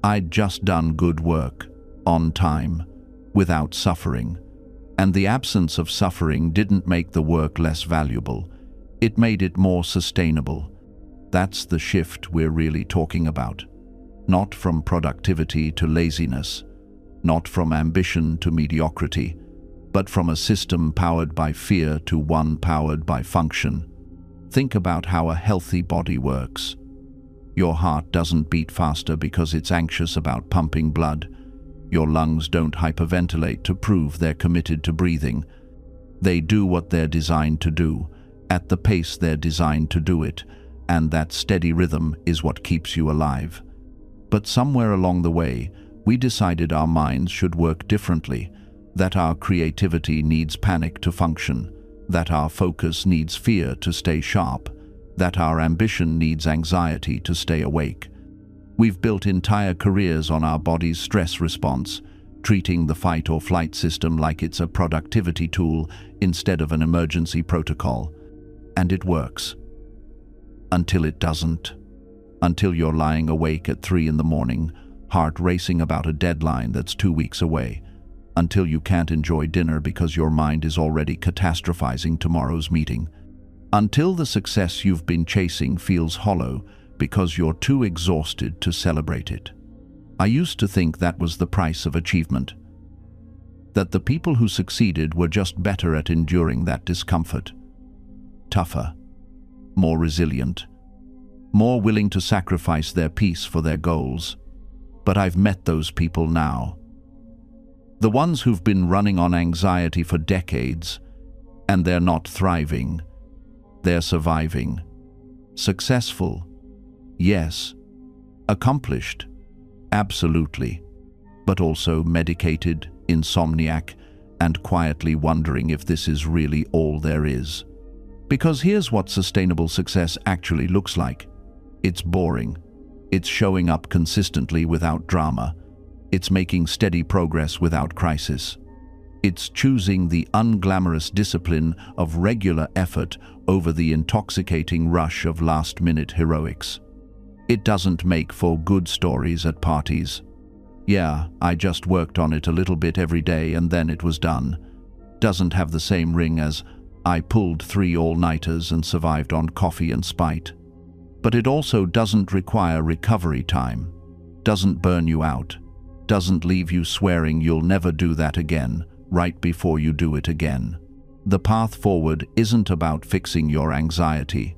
I'd just done good work, on time, without suffering. And the absence of suffering didn't make the work less valuable. It made it more sustainable. That's the shift we're really talking about. Not from productivity to laziness, not from ambition to mediocrity, but from a system powered by fear to one powered by function. Think about how a healthy body works. Your heart doesn't beat faster because it's anxious about pumping blood. Your lungs don't hyperventilate to prove they're committed to breathing. They do what they're designed to do, at the pace they're designed to do it, and that steady rhythm is what keeps you alive. But somewhere along the way, we decided our minds should work differently, that our creativity needs panic to function, that our focus needs fear to stay sharp, that our ambition needs anxiety to stay awake. We've built entire careers on our body's stress response, treating the fight or flight system like it's a productivity tool instead of an emergency protocol. And it works. Until it doesn't. Until you're lying awake at 3 in the morning, heart racing about a deadline that's 2 weeks away. Until you can't enjoy dinner because your mind is already catastrophizing tomorrow's meeting. Until the success you've been chasing feels hollow because you're too exhausted to celebrate it. I used to think that was the price of achievement. That the people who succeeded were just better at enduring that discomfort. Tougher, more resilient, more willing to sacrifice their peace for their goals. But I've met those people now. The ones who've been running on anxiety for decades, and they're not thriving. They're surviving. Successful, yes. Accomplished, absolutely. But also medicated, insomniac, and quietly wondering if this is really all there is. Because here's what sustainable success actually looks like. It's boring. It's showing up consistently without drama. It's making steady progress without crisis. It's choosing the unglamorous discipline of regular effort over the intoxicating rush of last-minute heroics. It doesn't make for good stories at parties. Yeah, I just worked on it a little bit every day and then it was done. Doesn't have the same ring as I pulled 3 all-nighters and survived on coffee and spite. But it also doesn't require recovery time, doesn't burn you out, doesn't leave you swearing you'll never do that again right before you do it again. The path forward isn't about fixing your anxiety.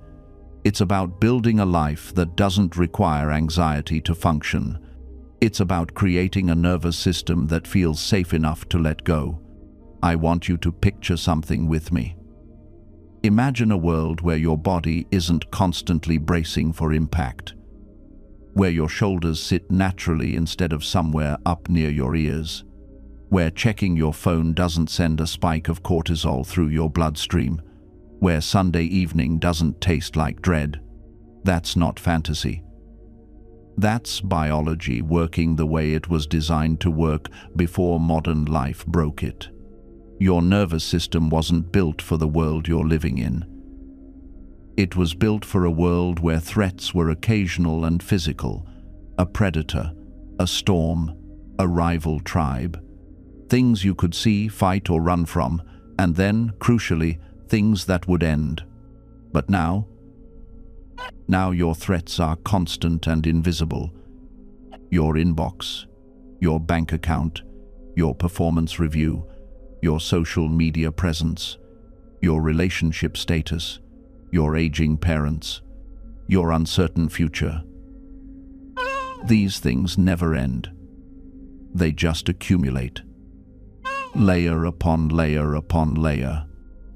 It's about building a life that doesn't require anxiety to function. It's about creating a nervous system that feels safe enough to let go. I want you to picture something with me. Imagine a world where your body isn't constantly bracing for impact, where your shoulders sit naturally instead of somewhere up near your ears, where checking your phone doesn't send a spike of cortisol through your bloodstream, where Sunday evening doesn't taste like dread. That's not fantasy. That's biology working the way it was designed to work before modern life broke it. Your nervous system wasn't built for the world you're living in. It was built for a world where threats were occasional and physical, a predator, a storm, a rival tribe, things you could see, fight or run from, and then, crucially, things that would end. But now your threats are constant and invisible. Your inbox, your bank account, your performance review, your social media presence, your relationship status, your aging parents, your uncertain future. These things never end. They just accumulate. Layer upon layer upon layer.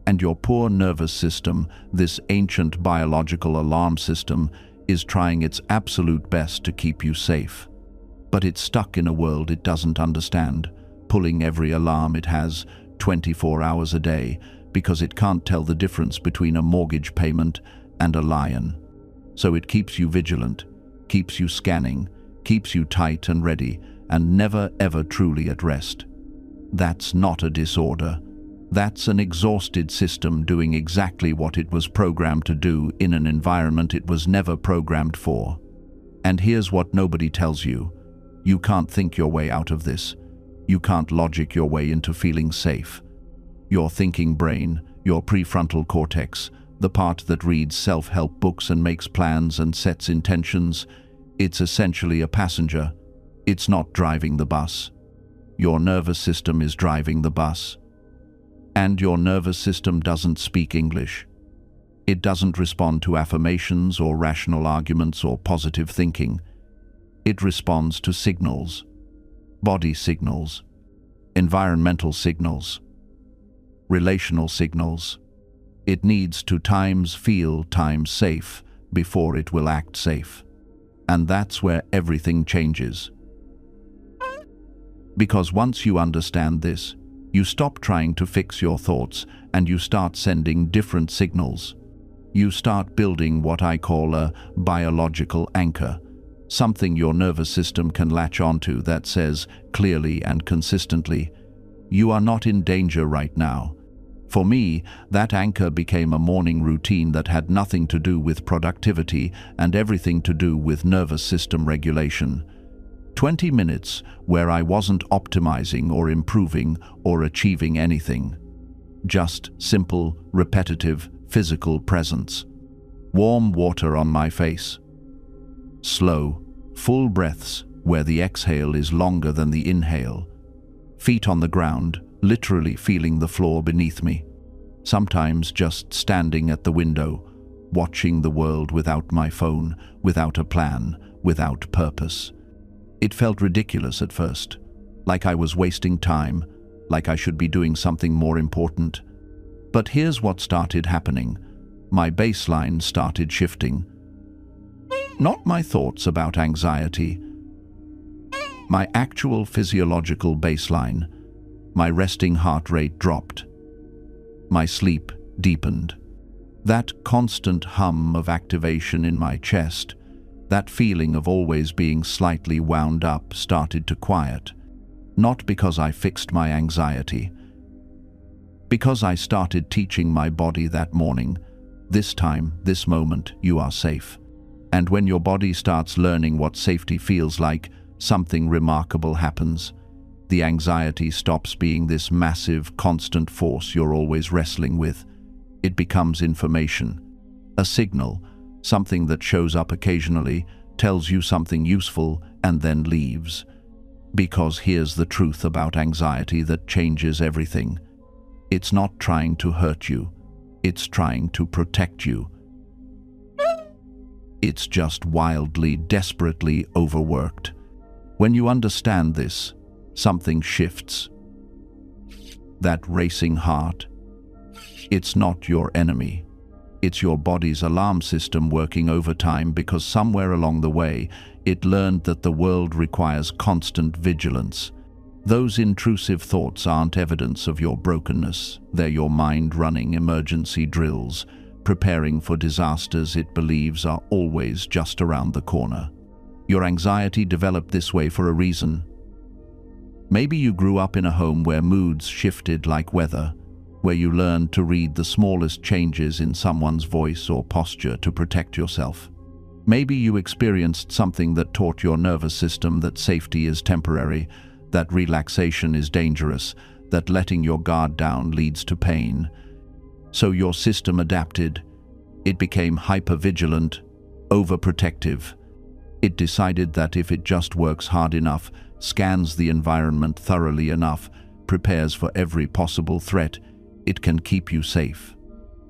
And your poor nervous system, this ancient biological alarm system, is trying its absolute best to keep you safe. But it's stuck in a world it doesn't understand, pulling every alarm it has 24 hours a day because it can't tell the difference between a mortgage payment and a lion. So it keeps you vigilant, keeps you scanning, keeps you tight and ready, and never ever truly at rest. That's not a disorder. That's an exhausted system doing exactly what it was programmed to do in an environment it was never programmed for. And here's what nobody tells you. You can't think your way out of this. You can't logic your way into feeling safe. Your thinking brain, your prefrontal cortex, the part that reads self-help books and makes plans and sets intentions, it's essentially a passenger. It's not driving the bus. Your nervous system is driving the bus. And your nervous system doesn't speak English. It doesn't respond to affirmations or rational arguments or positive thinking. It responds to signals, body signals, environmental signals, relational signals. It needs to times feel times safe before it will act safe. And that's where everything changes. Because once you understand this, you stop trying to fix your thoughts and you start sending different signals. You start building what I call a biological anchor, something your nervous system can latch onto that says clearly and consistently, "You are not in danger right now." For me, that anchor became a morning routine that had nothing to do with productivity and everything to do with nervous system regulation. 20 minutes where I wasn't optimizing or improving or achieving anything. Just simple, repetitive, physical presence. Warm water on my face. Slow, full breaths where the exhale is longer than the inhale. Feet on the ground, literally feeling the floor beneath me. Sometimes just standing at the window, watching the world without my phone, without a plan, without purpose. It felt ridiculous at first, like I was wasting time, like I should be doing something more important. But here's what started happening. My baseline started shifting. Not my thoughts about anxiety. My actual physiological baseline. My resting heart rate dropped. My sleep deepened. That constant hum of activation in my chest, that feeling of always being slightly wound up, started to quiet. Not because I fixed my anxiety. Because I started teaching my body that morning, this time, this moment, you are safe. And when your body starts learning what safety feels like, something remarkable happens. The anxiety stops being this massive, constant force you're always wrestling with. It becomes information, a signal, something that shows up occasionally, tells you something useful, and then leaves. Because here's the truth about anxiety that changes everything. It's not trying to hurt you. It's trying to protect you. It's just wildly, desperately overworked. When you understand this, something shifts. That racing heart, it's not your enemy. It's your body's alarm system working overtime because somewhere along the way, it learned that the world requires constant vigilance. Those intrusive thoughts aren't evidence of your brokenness. They're your mind running emergency drills, preparing for disasters it believes are always just around the corner. Your anxiety developed this way for a reason. Maybe you grew up in a home where moods shifted like weather, where you learned to read the smallest changes in someone's voice or posture to protect yourself. Maybe you experienced something that taught your nervous system that safety is temporary, that relaxation is dangerous, that letting your guard down leads to pain. So your system adapted. It became hypervigilant, overprotective. It decided that if it just works hard enough, scans the environment thoroughly enough, prepares for every possible threat, it can keep you safe.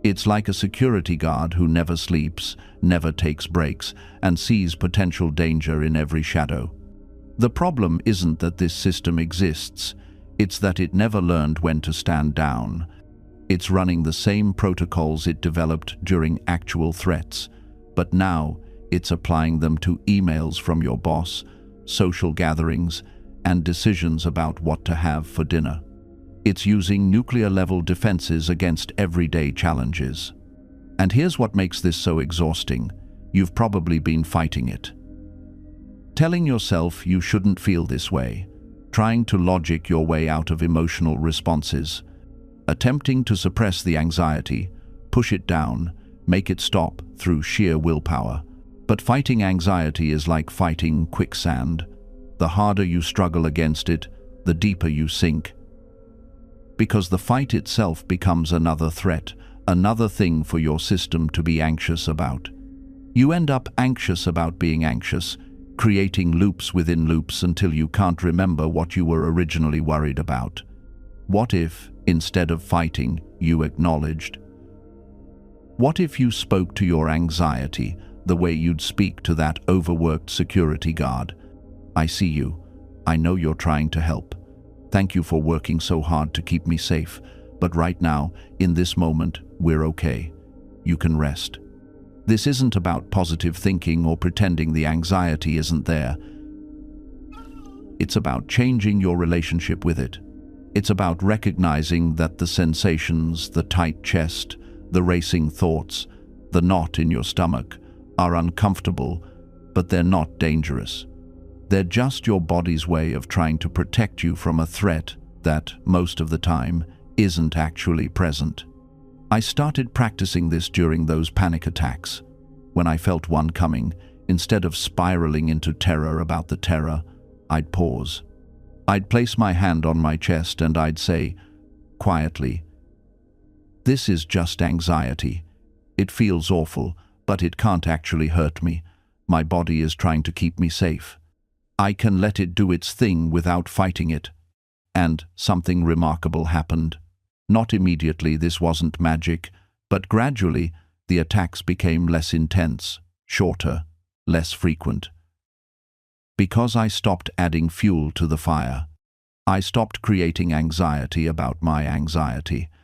It's like a security guard who never sleeps, never takes breaks, and sees potential danger in every shadow. The problem isn't that this system exists, it's that it never learned when to stand down. It's running the same protocols it developed during actual threats, but now it's applying them to emails from your boss, social gatherings, and decisions about what to have for dinner. It's using nuclear-level defenses against everyday challenges. And here's what makes this so exhausting. You've probably been fighting it. Telling yourself you shouldn't feel this way, trying to logic your way out of emotional responses, attempting to suppress the anxiety, push it down, make it stop through sheer willpower. But fighting anxiety is like fighting quicksand. The harder you struggle against it, the deeper you sink. Because the fight itself becomes another threat, another thing for your system to be anxious about. You end up anxious about being anxious, creating loops within loops until you can't remember what you were originally worried about. What if, instead of fighting, you acknowledged? What if you spoke to your anxiety the way you'd speak to that overworked security guard? I see you. I know you're trying to help. Thank you for working so hard to keep me safe, but right now, in this moment, we're okay. You can rest. This isn't about positive thinking or pretending the anxiety isn't there. It's about changing your relationship with it. It's about recognizing that the sensations, the tight chest, the racing thoughts, the knot in your stomach are uncomfortable, but they're not dangerous. They're just your body's way of trying to protect you from a threat that, most of the time, isn't actually present. I started practicing this during those panic attacks. When I felt one coming, instead of spiraling into terror about the terror, I'd pause. I'd place my hand on my chest and I'd say, quietly, "This is just anxiety. It feels awful, but it can't actually hurt me. My body is trying to keep me safe. I can let it do its thing without fighting it." And something remarkable happened. Not immediately, this wasn't magic, but gradually the attacks became less intense, shorter, less frequent. Because I stopped adding fuel to the fire. I stopped creating anxiety about my anxiety.